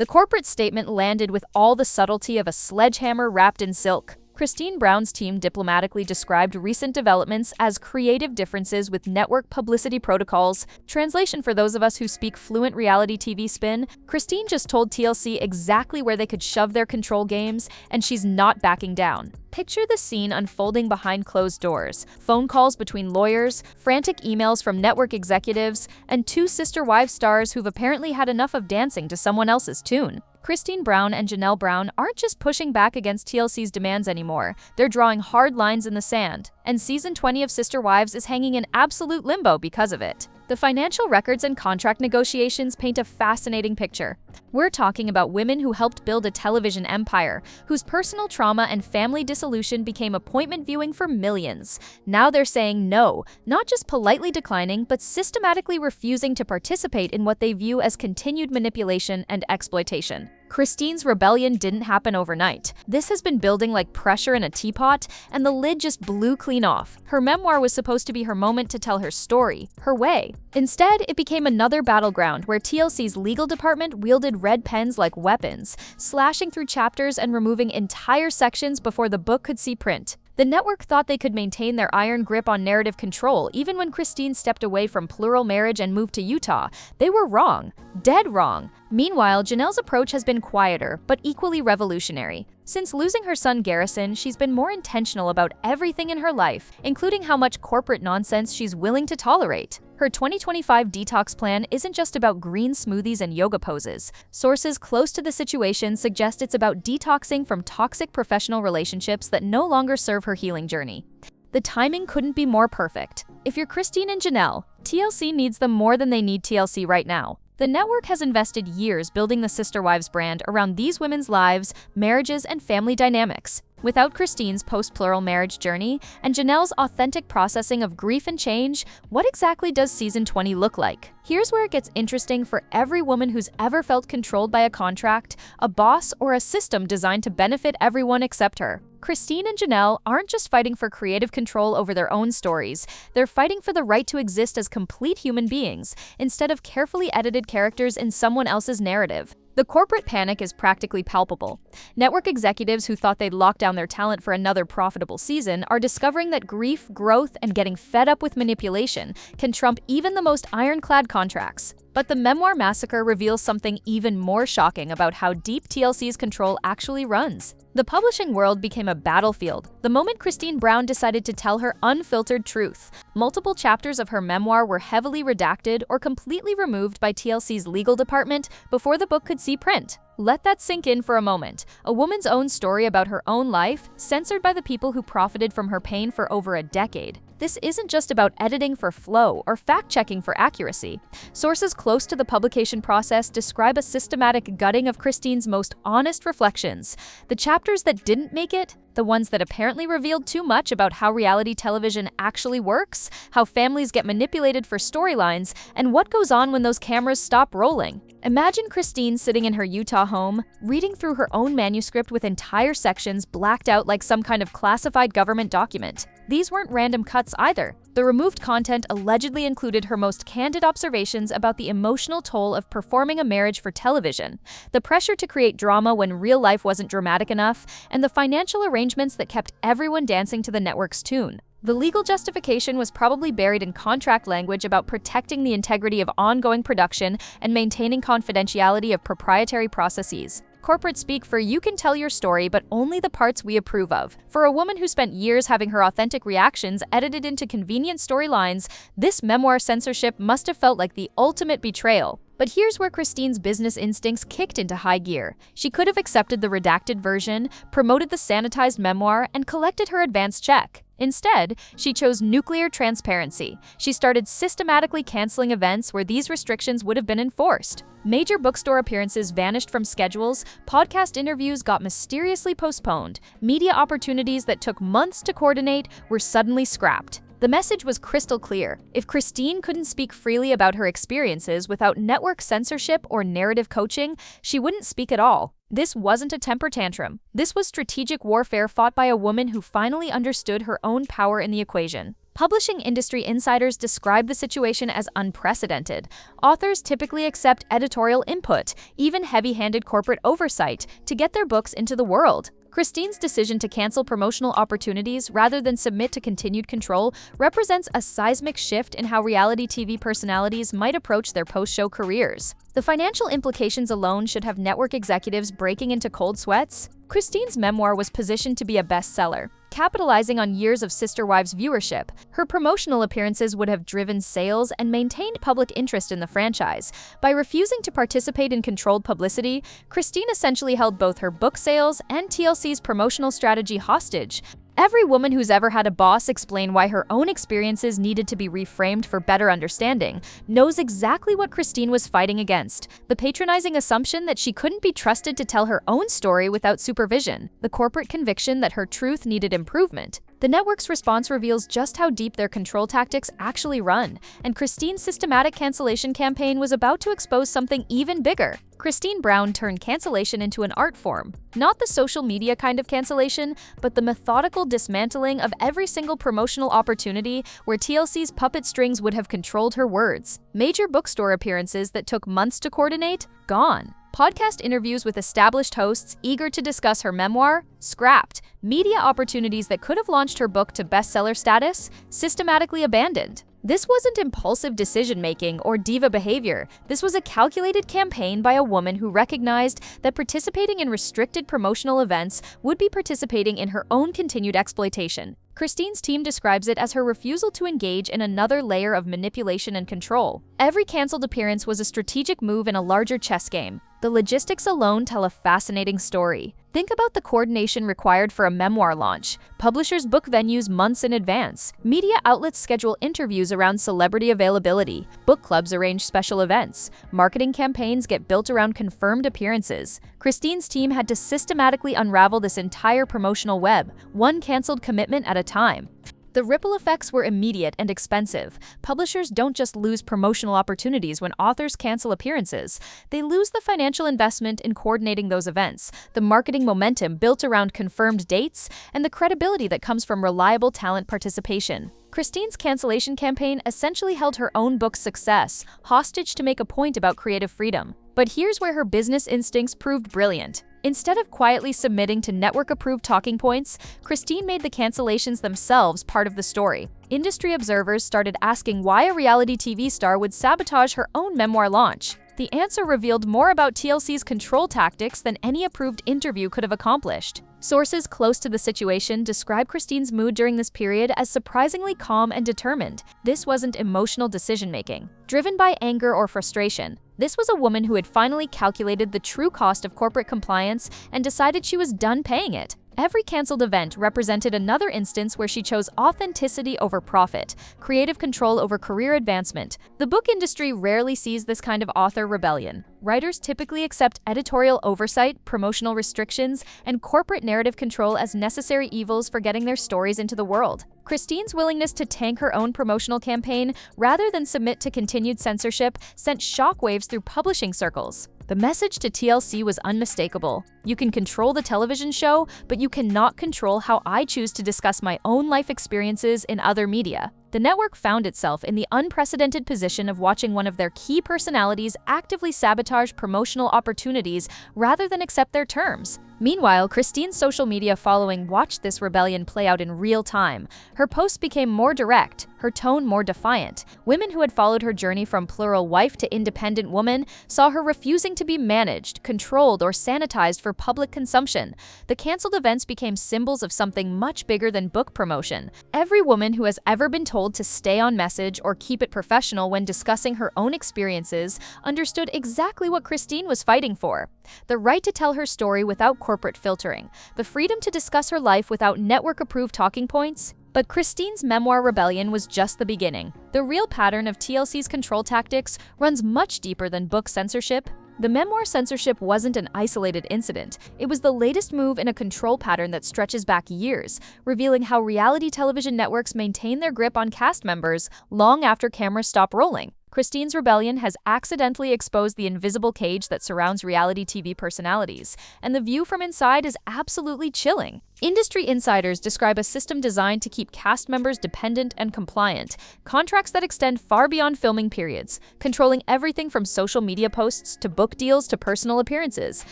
The corporate statement landed with all the subtlety of a sledgehammer wrapped in silk. Christine Brown's team diplomatically described recent developments as creative differences with network publicity protocols. Translation for those of us who speak fluent reality TV spin, Christine just told TLC exactly where they could shove their control games, and she's not backing down. Picture the scene unfolding behind closed doors. Phone calls between lawyers, frantic emails from network executives, and two sister wives stars who've apparently had enough of dancing to someone else's tune. Christine Brown and Janelle Brown aren't just pushing back against TLC's demands anymore, they're drawing hard lines in the sand, and season 20 of Sister Wives is hanging in absolute limbo because of it. The financial records and contract negotiations paint a fascinating picture. We're talking about women who helped build a television empire, whose personal trauma and family dissolution became appointment viewing for millions. Now they're saying no, not just politely declining, but systematically refusing to participate in what they view as continued manipulation and exploitation. Christine's rebellion didn't happen overnight. This has been building like pressure in a teapot, and the lid just blew clean off. Her memoir was supposed to be her moment to tell her story, her way. Instead, it became another battleground where TLC's legal department wielded red pens like weapons, slashing through chapters and removing entire sections before the book could see print. The network thought they could maintain their iron grip on narrative control even when Christine stepped away from plural marriage and moved to Utah. They were wrong. Dead wrong. Meanwhile, Janelle's approach has been quieter, but equally revolutionary. Since losing her son Garrison, she's been more intentional about everything in her life, including how much corporate nonsense she's willing to tolerate. Her 2025 detox plan isn't just about green smoothies and yoga poses. Sources close to the situation suggest it's about detoxing from toxic professional relationships that no longer serve her healing journey. The timing couldn't be more perfect. If you're Christine and Janelle, TLC needs them more than they need TLC right now. The network has invested years building the Sister Wives brand around these women's lives, marriages, and family dynamics. Without Christine's post-plural marriage journey and Janelle's authentic processing of grief and change, what exactly does season 20 look like? Here's where it gets interesting for every woman who's ever felt controlled by a contract, a boss, or a system designed to benefit everyone except her. Christine and Janelle aren't just fighting for creative control over their own stories, they're fighting for the right to exist as complete human beings, instead of carefully edited characters in someone else's narrative. The corporate panic is practically palpable. Network executives who thought they'd lock down their talent for another profitable season are discovering that grief, growth, and getting fed up with manipulation can trump even the most ironclad contracts. But the Memoir massacre reveals something even more shocking about how deep TLC's control actually runs. The publishing world became a battlefield the moment Christine Brown decided to tell her unfiltered truth. Multiple chapters of her memoir were heavily redacted or completely removed by TLC's legal department before the book could see print. Let that sink in for a moment. A woman's own story about her own life, censored by the people who profited from her pain for over a decade. This isn't just about editing for flow or fact-checking for accuracy. Sources close to the publication process describe a systematic gutting of Christine's most honest reflections. The chapters that didn't make it, the ones that apparently revealed too much about how reality television actually works, how families get manipulated for storylines, and what goes on when those cameras stop rolling. Imagine Christine sitting in her Utah home, reading through her own manuscript with entire sections blacked out like some kind of classified government document. These weren't random cuts either. The removed content allegedly included her most candid observations about the emotional toll of performing a marriage for television, the pressure to create drama when real life wasn't dramatic enough, and the financial arrangements that kept everyone dancing to the network's tune. The legal justification was probably buried in contract language about protecting the integrity of ongoing production and maintaining confidentiality of proprietary processes. Corporate speak for you can tell your story, but only the parts we approve of. For a woman who spent years having her authentic reactions edited into convenient storylines, this memoir censorship must have felt like the ultimate betrayal. But here's where Christine's business instincts kicked into high gear. She could have accepted the redacted version, promoted the sanitized memoir, and collected her advance check. Instead, she chose nuclear transparency. She started systematically canceling events where these restrictions would have been enforced. Major bookstore appearances vanished from schedules, podcast interviews got mysteriously postponed, media opportunities that took months to coordinate were suddenly scrapped. The message was crystal clear. If Christine couldn't speak freely about her experiences without network censorship or narrative coaching, she wouldn't speak at all. This wasn't a temper tantrum. This was strategic warfare fought by a woman who finally understood her own power in the equation. Publishing industry insiders describe the situation as unprecedented. Authors typically accept editorial input, even heavy-handed corporate oversight, to get their books into the world. Christine's decision to cancel promotional opportunities rather than submit to continued control represents a seismic shift in how reality TV personalities might approach their post-show careers. The financial implications alone should have network executives breaking into cold sweats. Christine's memoir was positioned to be a bestseller, capitalizing on years of Sister Wives viewership. Her promotional appearances would have driven sales and maintained public interest in the franchise. By refusing to participate in controlled publicity, Christine essentially held both her book sales and TLC's promotional strategy hostage. Every woman who's ever had a boss explain why her own experiences needed to be reframed for better understanding knows exactly what Christine was fighting against: the patronizing assumption that she couldn't be trusted to tell her own story without supervision, the corporate conviction that her truth needed improvement. The network's response reveals just how deep their control tactics actually run, and Christine's systematic cancellation campaign was about to expose something even bigger. Christine Brown turned cancellation into an art form. Not the social media kind of cancellation, but the methodical dismantling of every single promotional opportunity where TLC's puppet strings would have controlled her words. Major bookstore appearances that took months to coordinate? Gone. Podcast interviews with established hosts eager to discuss her memoir? Scrapped. Media opportunities that could have launched her book to bestseller status? Systematically abandoned. This wasn't impulsive decision-making or diva behavior. This was a calculated campaign by a woman who recognized that participating in restricted promotional events would be participating in her own continued exploitation. Christine's team describes it as her refusal to engage in another layer of manipulation and control. Every canceled appearance was a strategic move in a larger chess game. The logistics alone tell a fascinating story. Think about the coordination required for a memoir launch. Publishers book venues months in advance. Media outlets schedule interviews around celebrity availability. Book clubs arrange special events. Marketing campaigns get built around confirmed appearances. Christine's team had to systematically unravel this entire promotional web, one canceled commitment at a time. The ripple effects were immediate and expensive. Publishers don't just lose promotional opportunities when authors cancel appearances. They lose the financial investment in coordinating those events, the marketing momentum built around confirmed dates, and the credibility that comes from reliable talent participation. Christine's cancellation campaign essentially held her own book's success hostage to make a point about creative freedom. But here's where her business instincts proved brilliant. Instead of quietly submitting to network-approved talking points, Christine made the cancellations themselves part of the story. Industry observers started asking why a reality TV star would sabotage her own memoir launch. The answer revealed more about TLC's control tactics than any approved interview could have accomplished. Sources close to the situation describe Christine's mood during this period as surprisingly calm and determined. This wasn't emotional decision-making, driven by anger or frustration. This was a woman who had finally calculated the true cost of corporate compliance and decided she was done paying it. Every canceled event represented another instance where she chose authenticity over profit, creative control over career advancement. The book industry rarely sees this kind of author rebellion. Writers typically accept editorial oversight, promotional restrictions, and corporate narrative control as necessary evils for getting their stories into the world. Christine's willingness to tank her own promotional campaign rather than submit to continued censorship sent shockwaves through publishing circles. The message to TLC was unmistakable. You can control the television show, but you cannot control how I choose to discuss my own life experiences in other media. The network found itself in the unprecedented position of watching one of their key personalities actively sabotage promotional opportunities rather than accept their terms. Meanwhile, Christine's social media following watched this rebellion play out in real time. Her posts became more direct, her tone more defiant. Women who had followed her journey from plural wife to independent woman saw her refusing to be managed, controlled, or sanitized for public consumption. The canceled events became symbols of something much bigger than book promotion. Every woman who has ever been told to stay on message or keep it professional when discussing her own experiences understood exactly what Christine was fighting for: the right to tell her story without corporate filtering, the freedom to discuss her life without network-approved talking points. But Christine's memoir rebellion was just the beginning. The real pattern of TLC's control tactics runs much deeper than book censorship. The memoir censorship wasn't an isolated incident. It was the latest move in a control pattern that stretches back years, revealing how reality television networks maintain their grip on cast members long after cameras stop rolling. Christine's rebellion has accidentally exposed the invisible cage that surrounds reality TV personalities, and the view from inside is absolutely chilling. Industry insiders describe a system designed to keep cast members dependent and compliant, contracts that extend far beyond filming periods, controlling everything from social media posts to book deals to personal appearances,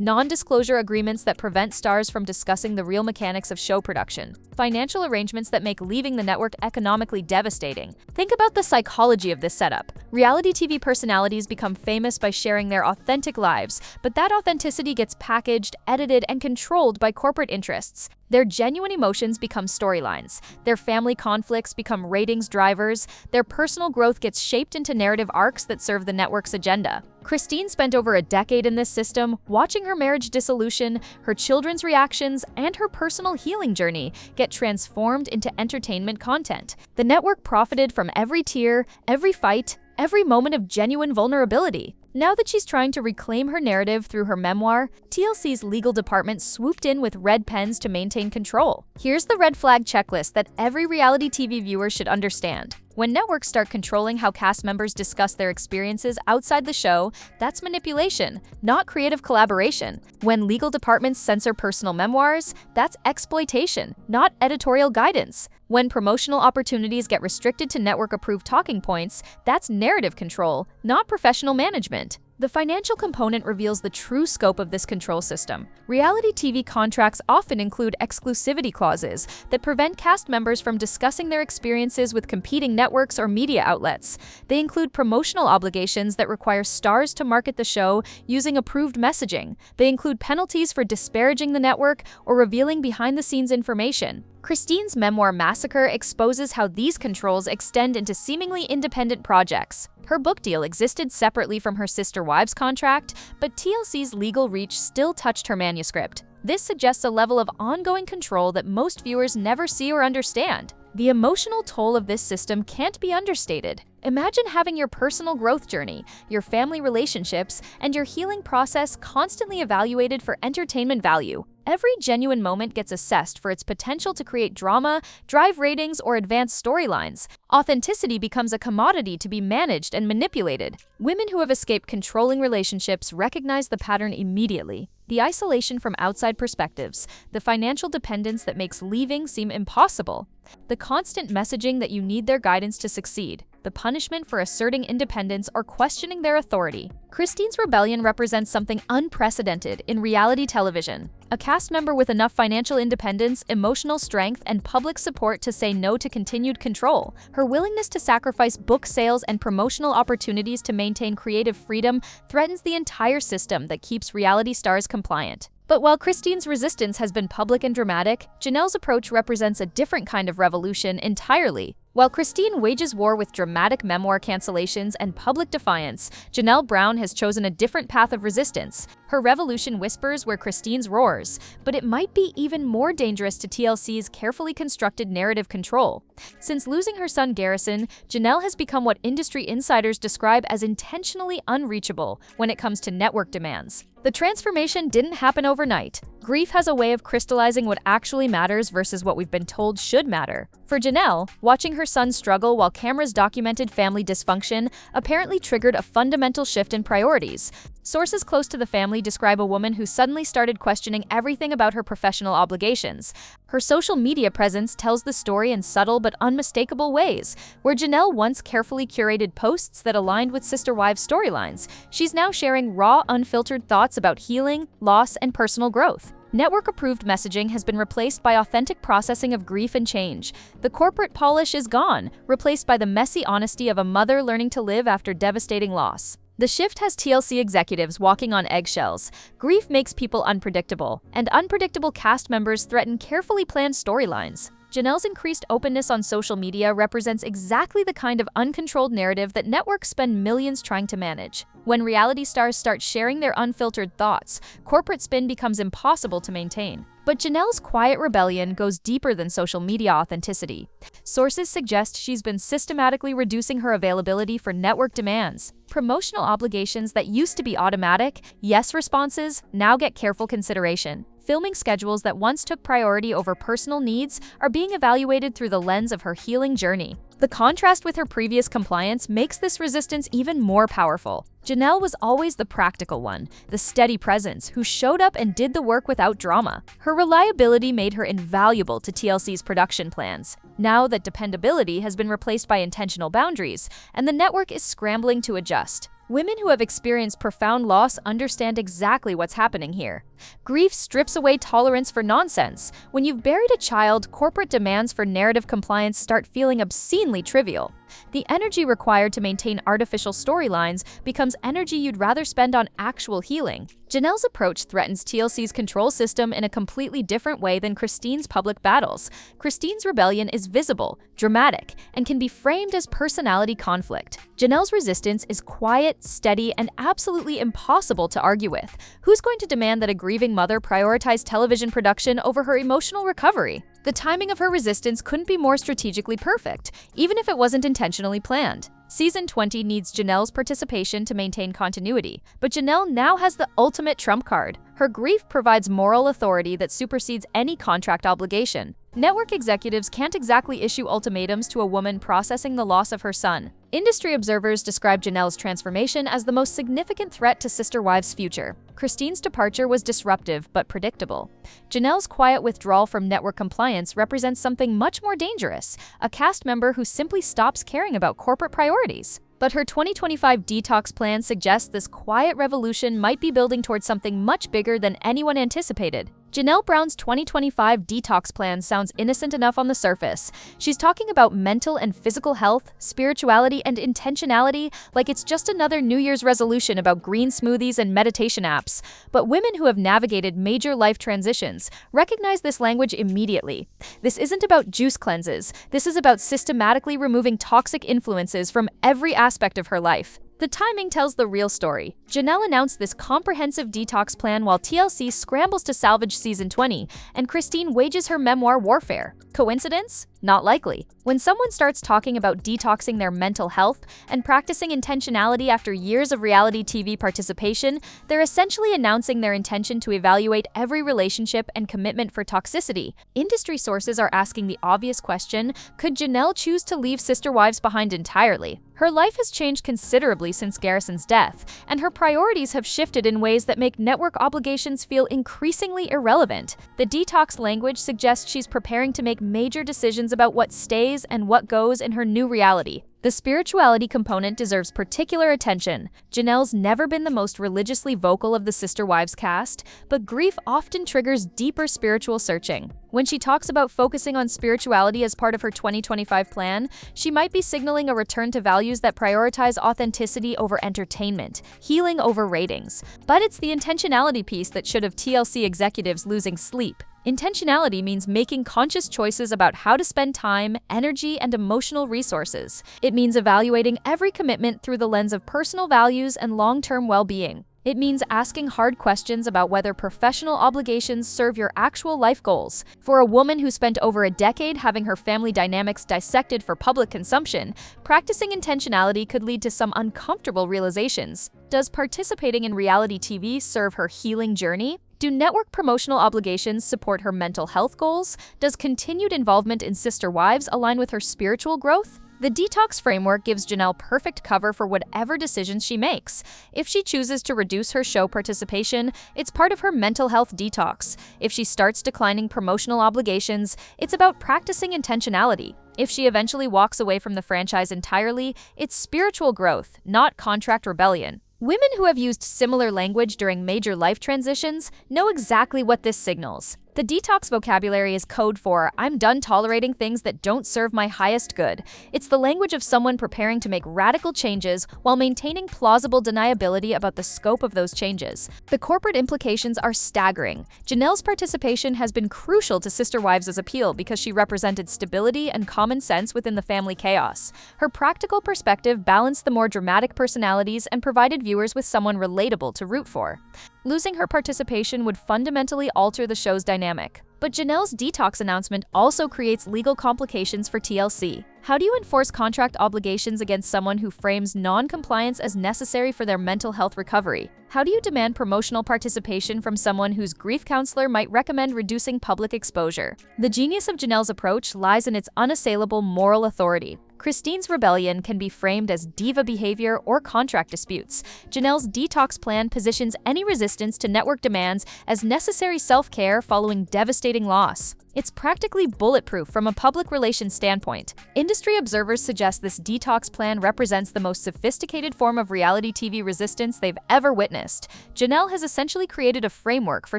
non-disclosure agreements that prevent stars from discussing the real mechanics of show production, financial arrangements that make leaving the network economically devastating. Think about the psychology of this setup. Reality TV personalities become famous by sharing their authentic lives, but that authenticity gets packaged, edited, and controlled by corporate interests. Their genuine emotions become storylines, their family conflicts become ratings drivers, their personal growth gets shaped into narrative arcs that serve the network's agenda. Christine spent over a decade in this system, watching her marriage dissolution, her children's reactions, and her personal healing journey get transformed into entertainment content. The network profited from every tear, every fight, every moment of genuine vulnerability. Now that she's trying to reclaim her narrative through her memoir, TLC's legal department swooped in with red pens to maintain control. Here's the red flag checklist that every reality TV viewer should understand. When networks start controlling how cast members discuss their experiences outside the show, that's manipulation, not creative collaboration. When legal departments censor personal memoirs, that's exploitation, not editorial guidance. When promotional opportunities get restricted to network-approved talking points, that's narrative control, not professional management. The financial component reveals the true scope of this control system. Reality TV contracts often include exclusivity clauses that prevent cast members from discussing their experiences with competing networks or media outlets. They include promotional obligations that require stars to market the show using approved messaging. They include penalties for disparaging the network or revealing behind-the-scenes information. Christine's memoir Massacre exposes how these controls extend into seemingly independent projects. Her book deal existed separately from her sister wives' contract, but TLC's legal reach still touched her manuscript. This suggests a level of ongoing control that most viewers never see or understand. The emotional toll of this system can't be understated. Imagine having your personal growth journey, your family relationships, and your healing process constantly evaluated for entertainment value. Every genuine moment gets assessed for its potential to create drama, drive ratings, or advance storylines. Authenticity becomes a commodity to be managed and manipulated. Women who have escaped controlling relationships recognize the pattern immediately. The isolation from outside perspectives, the financial dependence that makes leaving seem impossible, the constant messaging that you need their guidance to succeed, the punishment for asserting independence or questioning their authority. Christine's rebellion represents something unprecedented in reality television. A cast member with enough financial independence, emotional strength, and public support to say no to continued control. Her willingness to sacrifice book sales and promotional opportunities to maintain creative freedom threatens the entire system that keeps reality stars compliant. But while Christine's resistance has been public and dramatic, Janelle's approach represents a different kind of revolution entirely. While Christine wages war with dramatic memoir cancellations and public defiance, Janelle Brown has chosen a different path of resistance. Her revolution whispers where Christine's roars, but it might be even more dangerous to TLC's carefully constructed narrative control. Since losing her son Garrison, Janelle has become what industry insiders describe as intentionally unreachable when it comes to network demands. The transformation didn't happen overnight. Grief has a way of crystallizing what actually matters versus what we've been told should matter. For Janelle, watching her son struggle while cameras documented family dysfunction apparently triggered a fundamental shift in priorities. Sources close to the family describe a woman who suddenly started questioning everything about her professional obligations. Her social media presence tells the story in subtle but unmistakable ways. Where Janelle once carefully curated posts that aligned with sister wives' storylines, she's now sharing raw, unfiltered thoughts about healing, loss, and personal growth. Network-approved messaging has been replaced by authentic processing of grief and change. The corporate polish is gone, replaced by the messy honesty of a mother learning to live after devastating loss. The shift has TLC executives walking on eggshells. Grief makes people unpredictable, and unpredictable cast members threaten carefully planned storylines. Janelle's increased openness on social media represents exactly the kind of uncontrolled narrative that networks spend millions trying to manage. When reality stars start sharing their unfiltered thoughts, corporate spin becomes impossible to maintain. But Janelle's quiet rebellion goes deeper than social media authenticity. Sources suggest she's been systematically reducing her availability for network demands. Promotional obligations that used to be automatic, yes responses, now get careful consideration. Filming schedules that once took priority over personal needs are being evaluated through the lens of her healing journey. The contrast with her previous compliance makes this resistance even more powerful. Janelle was always the practical one, the steady presence who showed up and did the work without drama. Her reliability made her invaluable to TLC's production plans. Now that dependability has been replaced by intentional boundaries, and the network is scrambling to adjust. Women who have experienced profound loss understand exactly what's happening here. Grief strips away tolerance for nonsense. When you've buried a child, corporate demands for narrative compliance start feeling obscenely trivial. The energy required to maintain artificial storylines becomes energy you'd rather spend on actual healing. Janelle's approach threatens TLC's control system in a completely different way than Christine's public battles. Christine's rebellion is visible, dramatic, and can be framed as personality conflict. Janelle's resistance is quiet, steady, and absolutely impossible to argue with. Who's going to demand that a grieving mother prioritize television production over her emotional recovery? The timing of her resistance couldn't be more strategically perfect, even if it wasn't intentionally planned. Season 20 needs Janelle's participation to maintain continuity, but Janelle now has the ultimate trump card. Her grief provides moral authority that supersedes any contract obligation. Network executives can't exactly issue ultimatums to a woman processing the loss of her son. Industry observers describe Janelle's transformation as the most significant threat to Sister Wives' future. Christine's departure was disruptive but predictable. Janelle's quiet withdrawal from network compliance represents something much more dangerous, a cast member who simply stops caring about corporate priorities. But her 2025 detox plan suggests this quiet revolution might be building towards something much bigger than anyone anticipated. Janelle Brown's 2025 detox plan sounds innocent enough on the surface. She's talking about mental and physical health, spirituality, and intentionality like it's just another New Year's resolution about green smoothies and meditation apps. But women who have navigated major life transitions recognize this language immediately. This isn't about juice cleanses. This is about systematically removing toxic influences from every aspect of her life. The timing tells the real story. Janelle announced this comprehensive detox plan while TLC scrambles to salvage Season 20, and Christine wages her memoir warfare. Coincidence? Not likely. When someone starts talking about detoxing their mental health and practicing intentionality after years of reality TV participation, they're essentially announcing their intention to evaluate every relationship and commitment for toxicity. Industry sources are asking the obvious question, could Janelle choose to leave Sister Wives behind entirely? Her life has changed considerably since Garrison's death, and her priorities have shifted in ways that make network obligations feel increasingly irrelevant. The detox language suggests she's preparing to make major decisions about what stays and what goes in her new reality. The spirituality component deserves particular attention. Janelle's never been the most religiously vocal of the Sister Wives cast, but grief often triggers deeper spiritual searching. When she talks about focusing on spirituality as part of her 2025 plan, she might be signaling a return to values that prioritize authenticity over entertainment, healing over ratings. But it's the intentionality piece that should have TLC executives losing sleep. Intentionality means making conscious choices about how to spend time, energy, and emotional resources. It means evaluating every commitment through the lens of personal values and long-term well-being. It means asking hard questions about whether professional obligations serve your actual life goals. For a woman who spent over a decade having her family dynamics dissected for public consumption, practicing intentionality could lead to some uncomfortable realizations. Does participating in reality TV serve her healing journey? Do network promotional obligations support her mental health goals? Does continued involvement in Sister Wives align with her spiritual growth? The detox framework gives Janelle perfect cover for whatever decisions she makes. If she chooses to reduce her show participation, it's part of her mental health detox. If she starts declining promotional obligations, it's about practicing intentionality. If she eventually walks away from the franchise entirely, it's spiritual growth, not contract rebellion. Women who have used similar language during major life transitions know exactly what this signals. The detox vocabulary is code for, I'm done tolerating things that don't serve my highest good. It's the language of someone preparing to make radical changes while maintaining plausible deniability about the scope of those changes. The corporate implications are staggering. Janelle's participation has been crucial to Sister Wives' appeal because she represented stability and common sense within the family chaos. Her practical perspective balanced the more dramatic personalities and provided viewers with someone relatable to root for. Losing her participation would fundamentally alter the show's dynamic. But Janelle's detox announcement also creates legal complications for TLC. How do you enforce contract obligations against someone who frames non-compliance as necessary for their mental health recovery? How do you demand promotional participation from someone whose grief counselor might recommend reducing public exposure? The genius of Janelle's approach lies in its unassailable moral authority. Christine's rebellion can be framed as diva behavior or contract disputes. Janelle's detox plan positions any resistance to network demands as necessary self-care following devastating loss. It's practically bulletproof from a public relations standpoint. Industry observers suggest this detox plan represents the most sophisticated form of reality TV resistance they've ever witnessed. Janelle has essentially created a framework for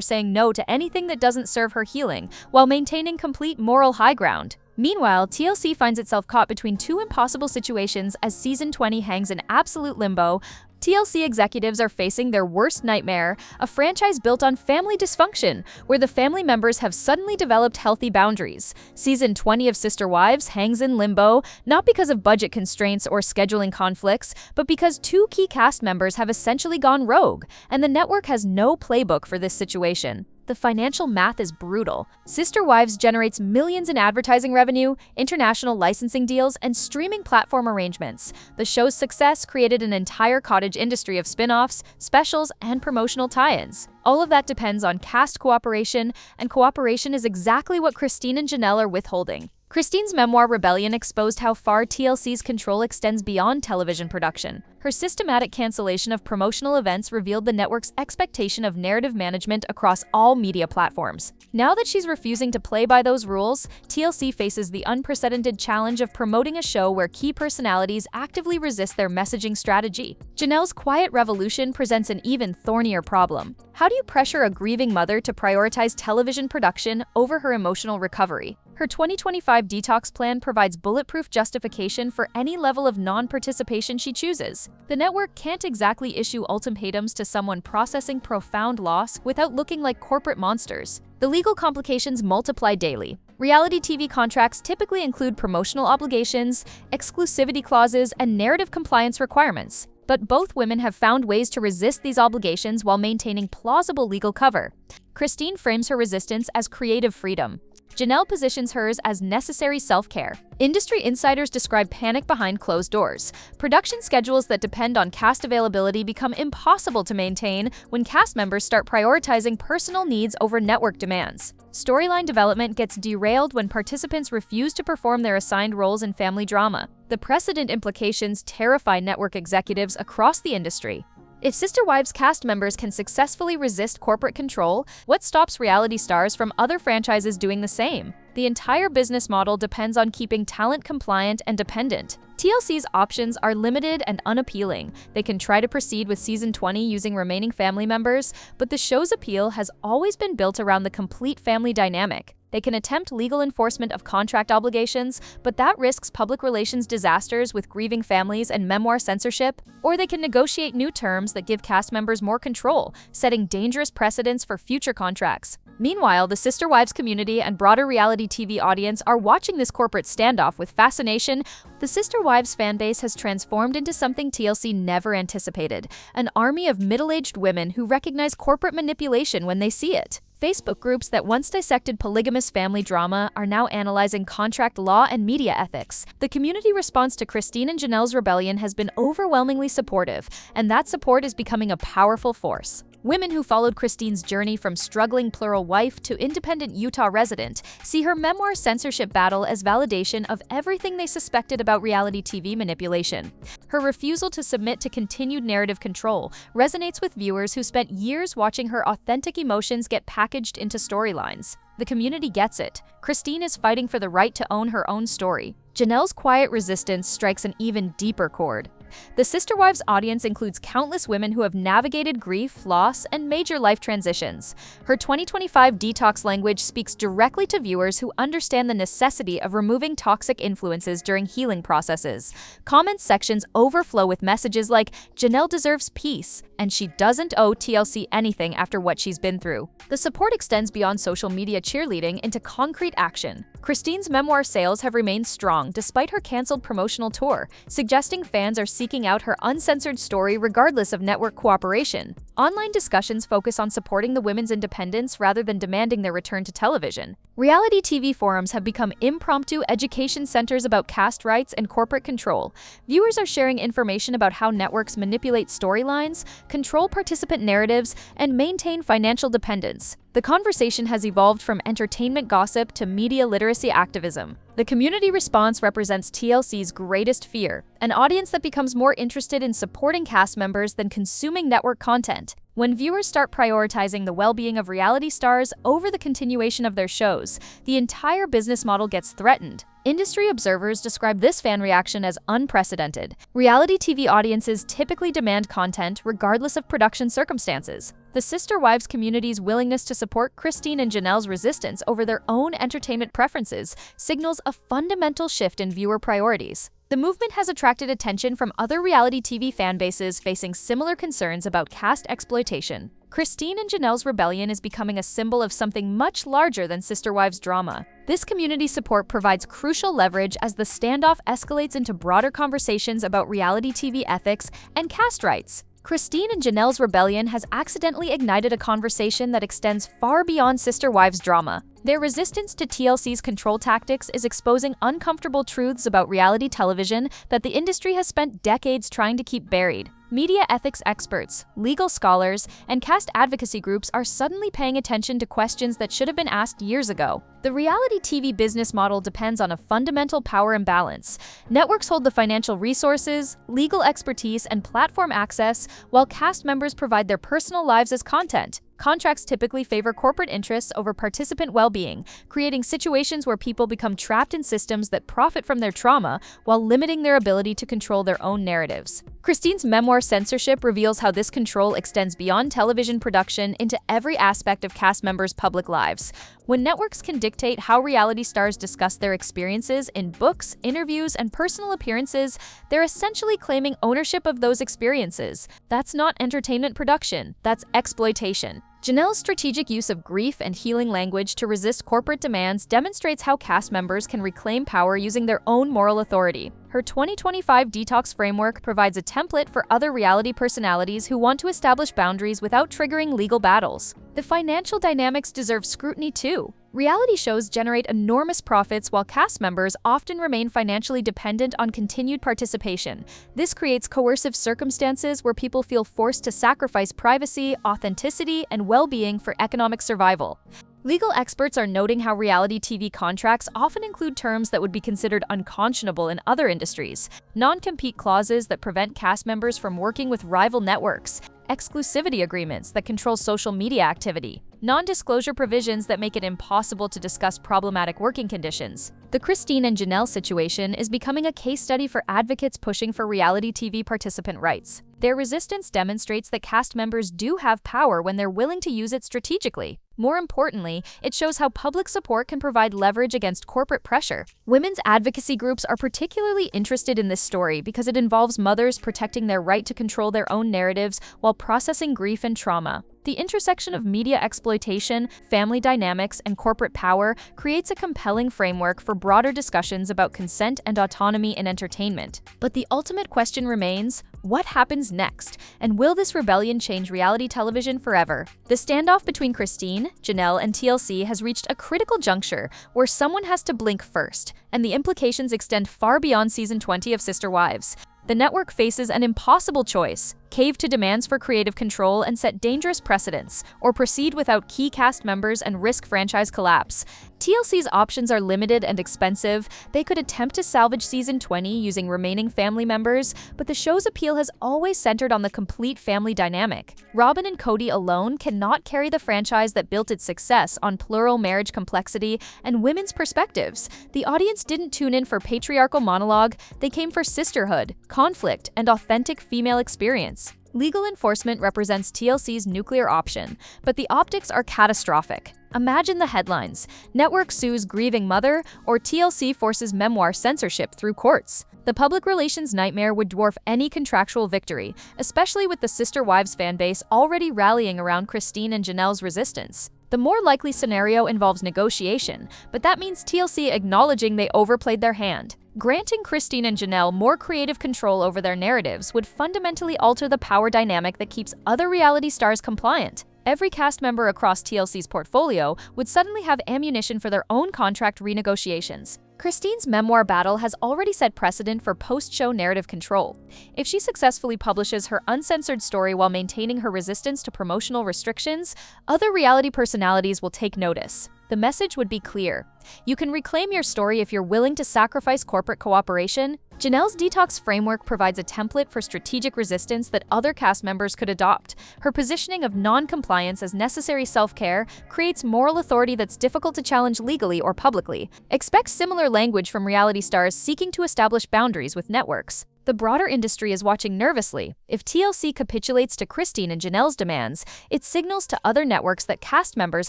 saying no to anything that doesn't serve her healing, while maintaining complete moral high ground. Meanwhile, TLC finds itself caught between two impossible situations as Season 20 hangs in absolute limbo. TLC executives are facing their worst nightmare, a franchise built on family dysfunction, where the family members have suddenly developed healthy boundaries. Season 20 of Sister Wives hangs in limbo, not because of budget constraints or scheduling conflicts, but because two key cast members have essentially gone rogue, and the network has no playbook for this situation. The financial math is brutal. Sister Wives generates millions in advertising revenue, international licensing deals, and streaming platform arrangements. The show's success created an entire cottage industry of spin-offs, specials, and promotional tie-ins. All of that depends on cast cooperation, and cooperation is exactly what Christine and Janelle are withholding. Christine's memoir Rebellion exposed how far TLC's control extends beyond television production. Her systematic cancellation of promotional events revealed the network's expectation of narrative management across all media platforms. Now that she's refusing to play by those rules, TLC faces the unprecedented challenge of promoting a show where key personalities actively resist their messaging strategy. Janelle's quiet revolution presents an even thornier problem. How do you pressure a grieving mother to prioritize television production over her emotional recovery? Her 2025 detox plan provides bulletproof justification for any level of non-participation she chooses. The network can't exactly issue ultimatums to someone processing profound loss without looking like corporate monsters. The legal complications multiply daily. Reality TV contracts typically include promotional obligations, exclusivity clauses, and narrative compliance requirements. But both women have found ways to resist these obligations while maintaining plausible legal cover. Christine frames her resistance as creative freedom. Janelle positions hers as necessary self-care. Industry insiders describe panic behind closed doors. Production schedules that depend on cast availability become impossible to maintain when cast members start prioritizing personal needs over network demands. Storyline development gets derailed when participants refuse to perform their assigned roles in family drama. The precedent implications terrify network executives across the industry. If Sister Wives cast members can successfully resist corporate control, what stops reality stars from other franchises doing the same? The entire business model depends on keeping talent compliant and dependent. TLC's options are limited and unappealing. They can try to proceed with Season 20 using remaining family members, but the show's appeal has always been built around the complete family dynamic. They can attempt legal enforcement of contract obligations, but that risks public relations disasters with grieving families and memoir censorship, or they can negotiate new terms that give cast members more control, setting dangerous precedents for future contracts. Meanwhile, the Sister Wives community and broader reality TV audience are watching this corporate standoff with fascination. The Sister Wives fanbase has transformed into something TLC never anticipated, an army of middle-aged women who recognize corporate manipulation when they see it. Facebook groups that once dissected polygamous family drama are now analyzing contract law and media ethics. The community response to Christine and Janelle's rebellion has been overwhelmingly supportive, and that support is becoming a powerful force. Women who followed Christine's journey from struggling plural wife to independent Utah resident see her memoir censorship battle as validation of everything they suspected about reality TV manipulation. Her refusal to submit to continued narrative control resonates with viewers who spent years watching her authentic emotions get packaged into storylines. The community gets it. Christine is fighting for the right to own her own story. Janelle's quiet resistance strikes an even deeper chord. The Sister Wives audience includes countless women who have navigated grief, loss, and major life transitions. Her 2025 detox language speaks directly to viewers who understand the necessity of removing toxic influences during healing processes. Comment sections overflow with messages like, "Janelle deserves peace," and "She doesn't owe TLC anything after what she's been through." The support extends beyond social media cheerleading into concrete action. Christine's memoir sales have remained strong despite her canceled promotional tour, suggesting fans are seeking out her uncensored story regardless of network cooperation. Online discussions focus on supporting the women's independence rather than demanding their return to television. Reality TV forums have become impromptu education centers about caste rights and corporate control. Viewers are sharing information about how networks manipulate storylines, control participant narratives, and maintain financial dependence. The conversation has evolved from entertainment gossip to media literacy activism. The community response represents TLC's greatest fear, an audience that becomes more interested in supporting cast members than consuming network content. When viewers start prioritizing the well-being of reality stars over the continuation of their shows, the entire business model gets threatened. Industry observers describe this fan reaction as unprecedented. Reality TV audiences typically demand content regardless of production circumstances. The Sister Wives community's willingness to support Christine and Janelle's resistance over their own entertainment preferences signals a fundamental shift in viewer priorities. The movement has attracted attention from other reality TV fanbases facing similar concerns about caste exploitation. Christine and Janelle's rebellion is becoming a symbol of something much larger than Sister Wives drama. This community support provides crucial leverage as the standoff escalates into broader conversations about reality TV ethics and caste rights. Christine and Janelle's rebellion has accidentally ignited a conversation that extends far beyond Sister Wives drama. Their resistance to TLC's control tactics is exposing uncomfortable truths about reality television that the industry has spent decades trying to keep buried. Media ethics experts, legal scholars, and caste advocacy groups are suddenly paying attention to questions that should have been asked years ago. The reality TV business model depends on a fundamental power imbalance. Networks hold the financial resources, legal expertise, and platform access, while cast members provide their personal lives as content. Contracts typically favor corporate interests over participant well-being, creating situations where people become trapped in systems that profit from their trauma while limiting their ability to control their own narratives. Christine's memoir Censorship reveals how this control extends beyond television production into every aspect of cast members' public lives. When networks can dictate how reality stars discuss their experiences in books, interviews, and personal appearances, they're essentially claiming ownership of those experiences. That's not entertainment production, that's exploitation. Janelle's strategic use of grief and healing language to resist corporate demands demonstrates how cast members can reclaim power using their own moral authority. Her 2025 detox framework provides a template for other reality personalities who want to establish boundaries without triggering legal battles. The financial dynamics deserve scrutiny too. Reality shows generate enormous profits while cast members often remain financially dependent on continued participation. This creates coercive circumstances where people feel forced to sacrifice privacy, authenticity, and well-being for economic survival. Legal experts are noting how reality TV contracts often include terms that would be considered unconscionable in other industries. Non-compete clauses that prevent cast members from working with rival networks, exclusivity agreements that control social media activity, non-disclosure provisions that make it impossible to discuss problematic working conditions. The Christine and Janelle situation is becoming a case study for advocates pushing for reality TV participant rights. Their resistance demonstrates that cast members do have power when they're willing to use it strategically. More importantly, it shows how public support can provide leverage against corporate pressure. Women's advocacy groups are particularly interested in this story because it involves mothers protecting their right to control their own narratives while processing grief and trauma. The intersection of media exploitation, family dynamics, and corporate power creates a compelling framework for broader discussions about consent and autonomy in entertainment. But the ultimate question remains, what happens next? And will this rebellion change reality television forever? The standoff between Christine, Janelle, and TLC has reached a critical juncture where someone has to blink first, and the implications extend far beyond season 20 of Sister Wives. The network faces an impossible choice: cave to demands for creative control and set dangerous precedents, or proceed without key cast members and risk franchise collapse. TLC's options are limited and expensive. They could attempt to salvage season 20 using remaining family members, but the show's appeal has always centered on the complete family dynamic. Robin and Cody alone cannot carry the franchise that built its success on plural marriage complexity and women's perspectives. The audience didn't tune in for patriarchal monologue, they came for sisterhood, conflict, and authentic female experience. Legal enforcement represents TLC's nuclear option, but the optics are catastrophic. Imagine the headlines: network sues grieving mother, or TLC forces memoir censorship through courts. The public relations nightmare would dwarf any contractual victory, especially with the Sister Wives fanbase already rallying around Christine and Janelle's resistance. The more likely scenario involves negotiation, but that means TLC acknowledging they overplayed their hand. Granting Christine and Janelle more creative control over their narratives would fundamentally alter the power dynamic that keeps other reality stars compliant. Every cast member across TLC's portfolio would suddenly have ammunition for their own contract renegotiations. Christine's memoir battle has already set precedent for post-show narrative control. If she successfully publishes her uncensored story while maintaining her resistance to promotional restrictions, other reality personalities will take notice. The message would be clear. You can reclaim your story if you're willing to sacrifice corporate cooperation. Janelle's detox framework provides a template for strategic resistance that other cast members could adopt. Her positioning of non-compliance as necessary self-care creates moral authority that's difficult to challenge legally or publicly. Expect similar language from reality stars seeking to establish boundaries with networks. The broader industry is watching nervously. If TLC capitulates to Christine and Janelle's demands, it signals to other networks that cast members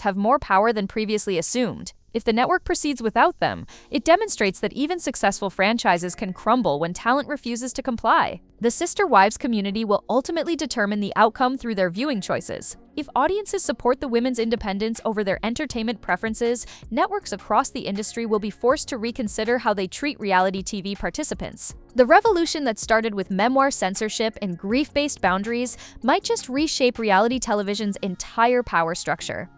have more power than previously assumed. If the network proceeds without them, it demonstrates that even successful franchises can crumble when talent refuses to comply. The Sister Wives community will ultimately determine the outcome through their viewing choices. If audiences support the women's independence over their entertainment preferences, networks across the industry will be forced to reconsider how they treat reality TV participants. The revolution that started with memoir censorship and grief-based boundaries might just reshape reality television's entire power structure.